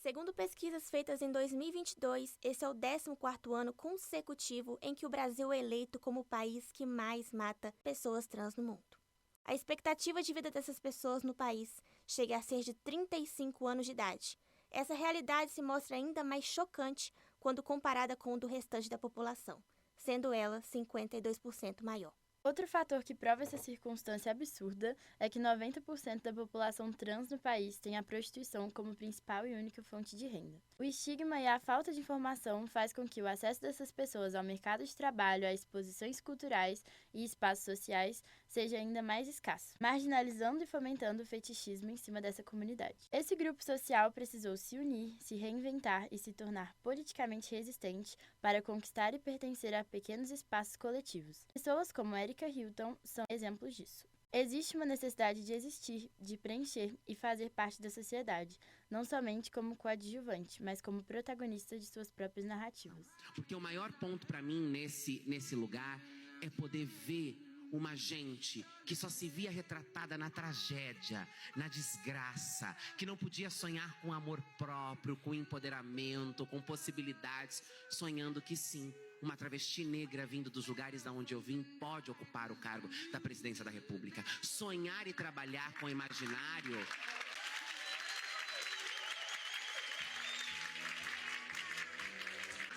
Segundo pesquisas feitas em 2022, esse é o 14º ano consecutivo em que o Brasil é eleito como o país que mais mata pessoas trans no mundo. A expectativa de vida dessas pessoas no país chega a ser de 35 anos de idade. Essa realidade se mostra ainda mais chocante quando comparada com o do restante da população, sendo ela 52% maior. Outro fator que prova essa circunstância absurda é que 90% da população trans no país tem a prostituição como principal e única fonte de renda. O estigma e a falta de informação faz com que o acesso dessas pessoas ao mercado de trabalho, a exposições culturais e espaços sociais seja ainda mais escasso, marginalizando e fomentando o fetichismo em cima dessa comunidade. Esse grupo social precisou se unir, se reinventar e se tornar politicamente resistente para conquistar e pertencer a pequenos espaços coletivos. Pessoas como Erika Hilton são exemplos disso. Existe uma necessidade de existir, de preencher e fazer parte da sociedade, não somente como coadjuvante, mas como protagonista de suas próprias narrativas. Porque o maior ponto para mim nesse lugar é poder ver uma gente que só se via retratada na tragédia, na desgraça, que não podia sonhar com amor próprio, com empoderamento, com possibilidades, sonhando que sim, uma travesti negra vindo dos lugares da onde eu vim pode ocupar o cargo da presidência da República. Sonhar e trabalhar com o imaginário.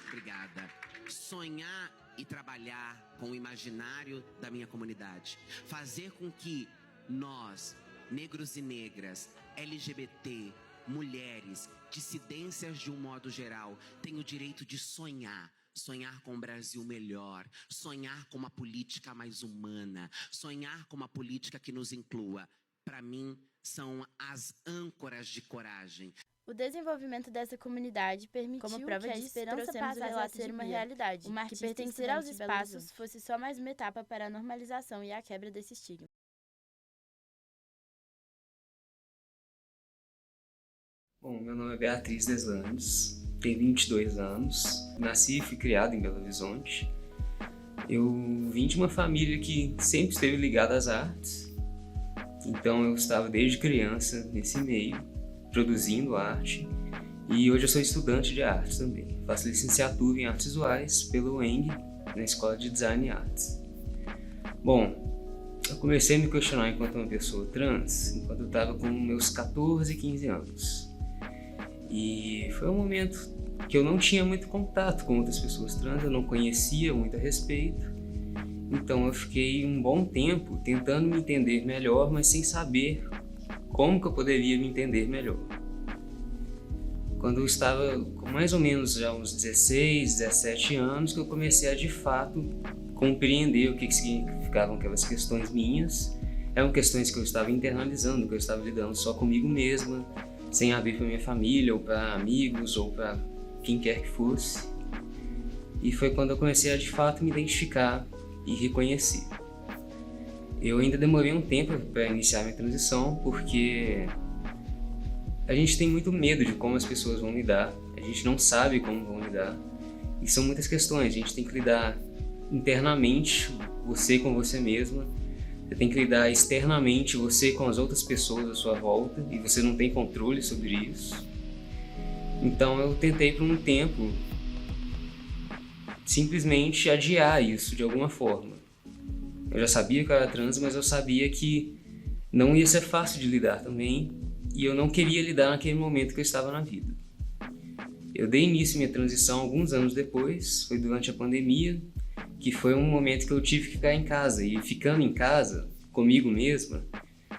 Obrigada. Sonhar e trabalhar com o imaginário da minha comunidade. Fazer com que nós, negros e negras, LGBT, mulheres, dissidências de um modo geral, tenham o direito de sonhar. Sonhar com um Brasil melhor, sonhar com uma política mais humana, sonhar com uma política que nos inclua. Para mim, são as âncoras de coragem. O desenvolvimento dessa comunidade permitiu como prova que a esperança passasse a ser uma realidade, que pertencer aos espaços fosse só mais uma etapa para a normalização e a quebra desse estigma. Bom, meu nome é Beatriz Deslandes, tenho 22 anos, nasci e fui criado em Belo Horizonte. Eu vim de uma família que sempre esteve ligada às artes, então eu estava desde criança nesse meio, produzindo arte, e hoje eu sou estudante de arte também. Faço licenciatura em artes visuais pelo UENG, na Escola de Design e Artes. Bom, eu comecei a me questionar enquanto uma pessoa trans, enquanto eu estava com meus 14 e 15 anos. E foi um momento que eu não tinha muito contato com outras pessoas trans, eu não conhecia muito a respeito. Então eu fiquei um bom tempo tentando me entender melhor, mas sem saber como que eu poderia me entender melhor. Quando eu estava com mais ou menos já uns 16, 17 anos, que eu comecei a de fato compreender o que significavam aquelas questões minhas. Eram questões que eu estava internalizando, que eu estava lidando só comigo mesma, sem abrir para minha família, ou para amigos, ou para quem quer que fosse. E foi quando eu comecei a de fato me identificar e reconhecer. Eu ainda demorei um tempo para iniciar minha transição, porque a gente tem muito medo de como as pessoas vão lidar, a gente não sabe como vão lidar, e são muitas questões, a gente tem que lidar internamente, você com você mesma, você tem que lidar externamente, você com as outras pessoas à sua volta, e você não tem controle sobre isso. Então eu tentei por um tempo simplesmente adiar isso de alguma forma. Eu já sabia que eu era trans, mas eu sabia que não ia ser fácil de lidar também, e eu não queria lidar naquele momento que eu estava na vida. Eu dei início à minha transição alguns anos depois, foi durante a pandemia, que foi um momento que eu tive que ficar em casa, e ficando em casa, comigo mesma,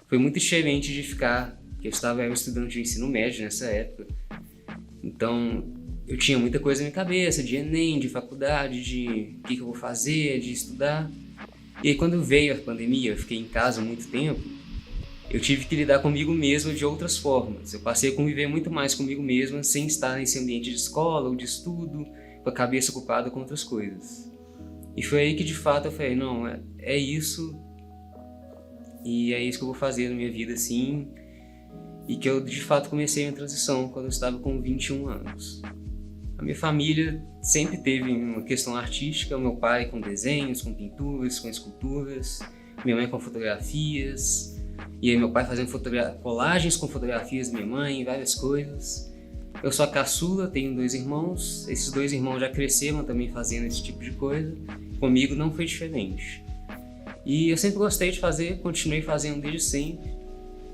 foi muito diferente de ficar, porque eu era estudante de ensino médio nessa época, então eu tinha muita coisa na minha cabeça, de Enem, de faculdade, de o que eu vou fazer, de estudar. E aí quando veio a pandemia, eu fiquei em casa há muito tempo, eu tive que lidar comigo mesma de outras formas. Eu passei a conviver muito mais comigo mesma sem estar nesse ambiente de escola ou de estudo, com a cabeça ocupada com outras coisas. E foi aí que de fato eu falei, não, é isso, e é isso que eu vou fazer na minha vida assim, e que eu de fato comecei a minha transição quando eu estava com 21 anos. A minha família sempre teve uma questão artística, o meu pai com desenhos, com pinturas, com esculturas, minha mãe com fotografias, e aí meu pai fazendo colagens com fotografias da minha mãe, várias coisas. Eu sou a caçula, tenho 2 irmãos. Esses 2 irmãos já cresceram também fazendo esse tipo de coisa. Comigo não foi diferente. E eu sempre gostei de fazer, continuei fazendo desde sempre.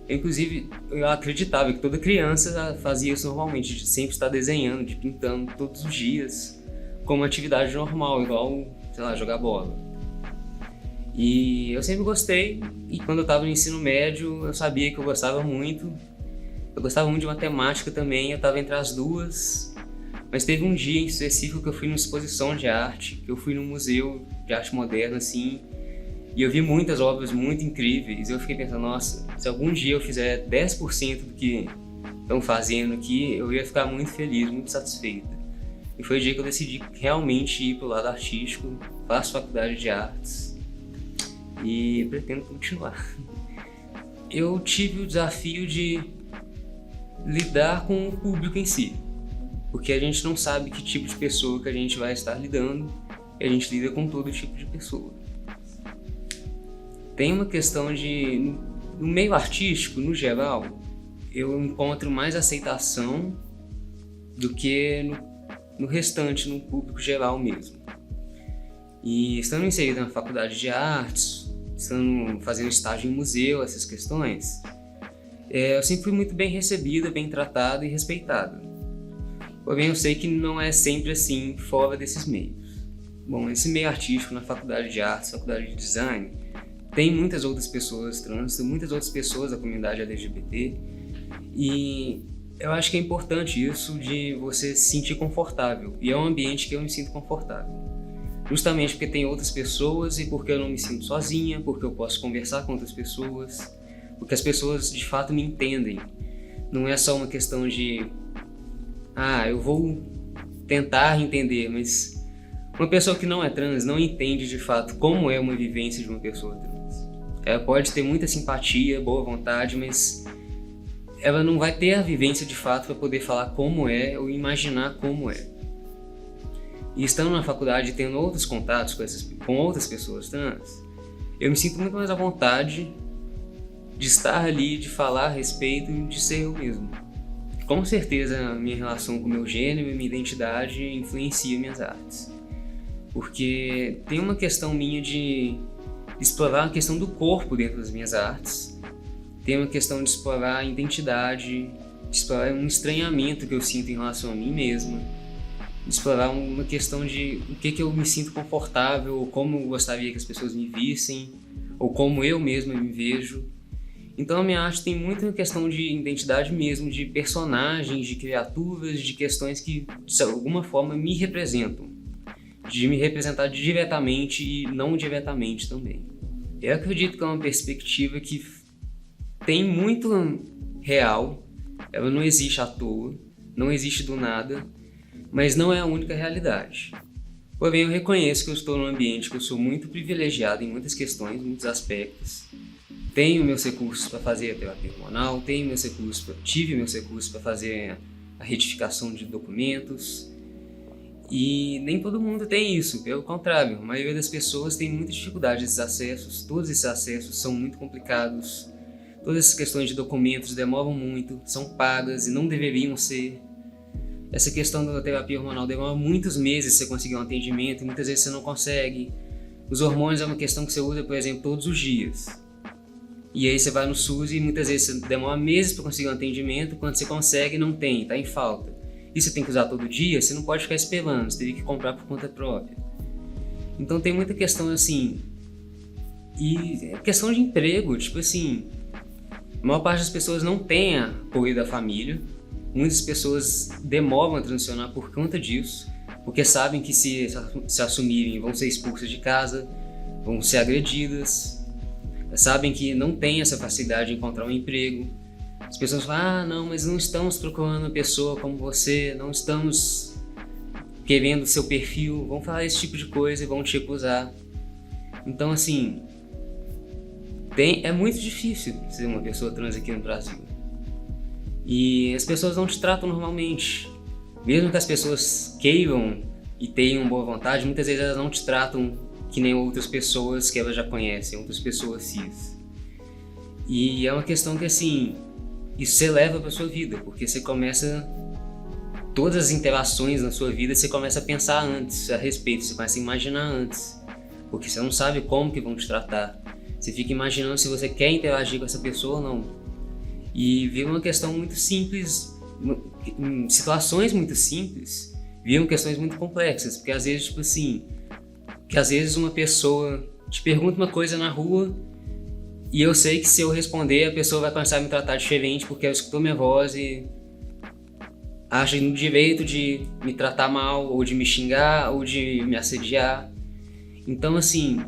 Inclusive, eu acreditava que toda criança fazia isso normalmente, de sempre estar desenhando, de pintando todos os dias, como atividade normal, igual, sei lá, jogar bola. E eu sempre gostei, e quando eu estava no ensino médio, eu sabia que eu gostava muito. Eu gostava muito de matemática também, eu estava entre as duas. Mas teve um dia em específico que eu fui numa exposição de arte, que eu fui num museu de arte moderna, assim, e eu vi muitas obras muito incríveis. Eu fiquei pensando, nossa, se algum dia eu fizer 10% do que estão fazendo aqui, eu ia ficar muito feliz, muito satisfeito. E foi o dia que eu decidi realmente ir pro lado artístico, faço faculdade de artes e pretendo continuar. Eu tive o desafio de lidar com o público em si, porque a gente não sabe que tipo de pessoa que a gente vai estar lidando, e a gente lida com todo tipo de pessoa. Tem uma questão de, no meio artístico, no geral, eu encontro mais aceitação do que no restante, no público geral mesmo. E estando inserido na faculdade de artes, estando fazendo estágio em museu, essas questões, eu sempre fui muito bem recebida, bem tratada e respeitada. Porém, eu sei que não é sempre assim fora desses meios. Bom, esse meio artístico na faculdade de artes, faculdade de design, tem muitas outras pessoas trans, muitas outras pessoas da comunidade LGBT, e eu acho que é importante isso de você se sentir confortável, e é um ambiente que eu me sinto confortável. Justamente porque tem outras pessoas e porque eu não me sinto sozinha, porque eu posso conversar com outras pessoas, porque as pessoas de fato me entendem. Não é só uma questão de, eu vou tentar entender, mas uma pessoa que não é trans não entende de fato como é uma vivência de uma pessoa trans. Ela pode ter muita simpatia, boa vontade, mas ela não vai ter a vivência de fato para poder falar como é ou imaginar como é. E estando na faculdade, tendo outros contatos com outras pessoas trans, eu me sinto muito mais à vontade de estar ali, de falar a respeito e de ser eu mesmo. Com certeza a minha relação com o meu gênero e minha identidade influencia minhas artes. Porque tem uma questão minha de explorar a questão do corpo dentro das minhas artes, tem uma questão de explorar a identidade, de explorar um estranhamento que eu sinto em relação a mim mesma, de explorar uma questão de o que eu me sinto confortável, ou como eu gostaria que as pessoas me vissem, ou como eu mesma me vejo. Então a minha arte tem muito uma questão de identidade mesmo, de personagens, de criaturas, de questões que de alguma forma me representam, de me representar diretamente e não diretamente também. Eu acredito que é uma perspectiva que tem muito real, ela não existe à toa, não existe do nada, mas não é a única realidade. Porém, eu reconheço que eu estou num ambiente que eu sou muito privilegiado em muitas questões, muitos aspectos. Tenho meus recursos para fazer a terapia hormonal, tive meus recursos para fazer a retificação de documentos. E nem todo mundo tem isso, pelo contrário, a maioria das pessoas tem muita dificuldade nesses acessos, todos esses acessos são muito complicados, todas essas questões de documentos demoram muito, são pagas e não deveriam ser. Essa questão da terapia hormonal demora muitos meses para você conseguir um atendimento e muitas vezes você não consegue. Os hormônios é uma questão que você usa, por exemplo, todos os dias. E aí você vai no SUS e muitas vezes você demora meses para conseguir um atendimento, quando você consegue não tem, está em falta. E você tem que usar todo dia, você não pode ficar esperando, você teria que comprar por conta própria. Então tem muita questão assim, e questão de emprego, tipo assim, a maior parte das pessoas não tem apoio da família, muitas pessoas demoram a transicionar por conta disso, porque sabem que se assumirem vão ser expulsas de casa, vão ser agredidas, sabem que não tem essa facilidade de encontrar um emprego. As pessoas falam, não, mas não estamos procurando uma pessoa como você, não estamos querendo seu perfil, vão falar esse tipo de coisa e vão te acusar. Então assim, é muito difícil ser uma pessoa trans aqui no Brasil. E as pessoas não te tratam normalmente. Mesmo que as pessoas queiram e tenham boa vontade, muitas vezes elas não te tratam que nem outras pessoas que elas já conhecem, outras pessoas cis. E é uma questão que assim, isso você leva para sua vida, porque você começa todas as interações na sua vida, você começa a pensar antes a respeito, você começa a imaginar antes, porque você não sabe como que vão te tratar. Você fica imaginando se você quer interagir com essa pessoa ou não. E vira uma questão muito simples, em situações muito simples, viram questões muito complexas, porque às vezes, tipo assim, que às vezes uma pessoa te pergunta uma coisa na rua e eu sei que se eu responder a pessoa vai começar a me tratar diferente porque ela escutou minha voz e acha no direito de me tratar mal, ou de me xingar, ou de me assediar. Então, assim,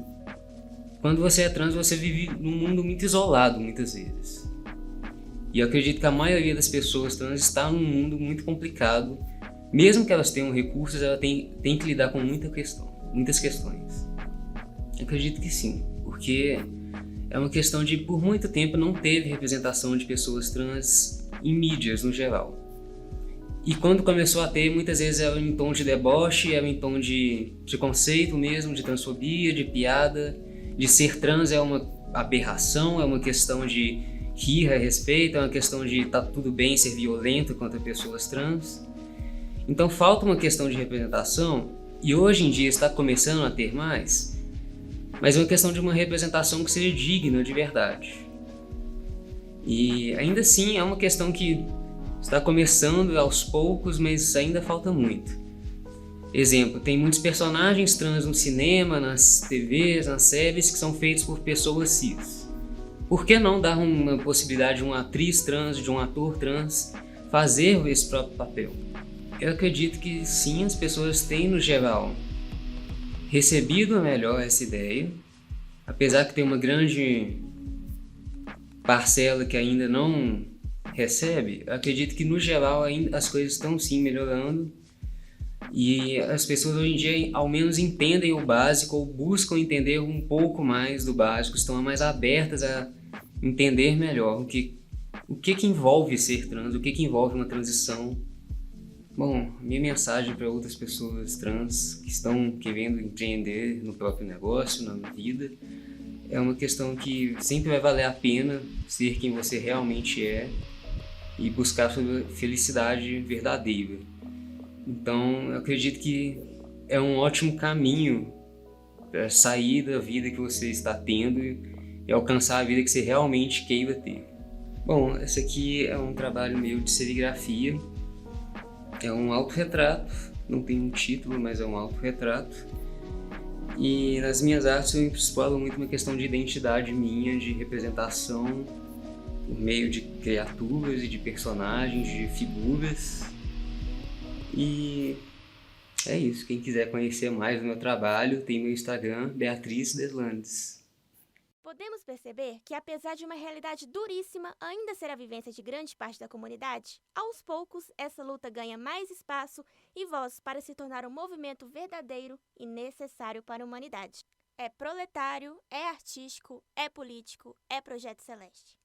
quando você é trans, você vive num mundo muito isolado, muitas vezes. E eu acredito que a maioria das pessoas trans está num mundo muito complicado. Mesmo que elas tenham recursos, elas têm que lidar com muitas questões. Eu acredito que sim, porque é uma questão de, por muito tempo, não teve representação de pessoas trans em mídias, no geral. E quando começou a ter, muitas vezes era em tom de deboche, era em tom de preconceito mesmo, de transfobia, de piada, de ser trans é uma aberração, é uma questão de rir a respeito, é uma questão de tá tudo bem ser violento contra pessoas trans. Então falta uma questão de representação, e hoje em dia está começando a ter mais, mas é uma questão de uma representação que seja digna de verdade. E ainda assim é uma questão que está começando aos poucos, mas ainda falta muito. Exemplo, tem muitos personagens trans no cinema, nas TVs, nas séries que são feitos por pessoas cis. Por que não dar uma possibilidade de uma atriz trans, de um ator trans fazer esse próprio papel? Eu acredito que sim, as pessoas têm no geral recebido melhor essa ideia, apesar que tem uma grande parcela que ainda não recebe. Eu acredito que no geral ainda as coisas estão sim melhorando e as pessoas hoje em dia ao menos entendem o básico ou buscam entender um pouco mais do básico, estão mais abertas a entender melhor o que envolve ser trans, o que envolve uma transição. Bom, minha mensagem para outras pessoas trans que estão querendo empreender no próprio negócio, na vida, é uma questão que sempre vai valer a pena ser quem você realmente é e buscar a sua felicidade verdadeira. Então, eu acredito que é um ótimo caminho para sair da vida que você está tendo e alcançar a vida que você realmente queira ter. Bom, esse aqui é um trabalho meu de serigrafia. É um autorretrato, não tem um título, mas é um autorretrato. E nas minhas artes eu exploro muito uma questão de identidade minha, de representação, por meio de criaturas e de personagens, de figuras. E é isso. Quem quiser conhecer mais do meu trabalho, tem meu Instagram, Beatriz Deslandes. Podemos perceber que, apesar de uma realidade duríssima ainda ser a vivência de grande parte da comunidade, aos poucos essa luta ganha mais espaço e voz para se tornar um movimento verdadeiro e necessário para a humanidade. É proletário, é artístico, é político, é Projeto Celeste.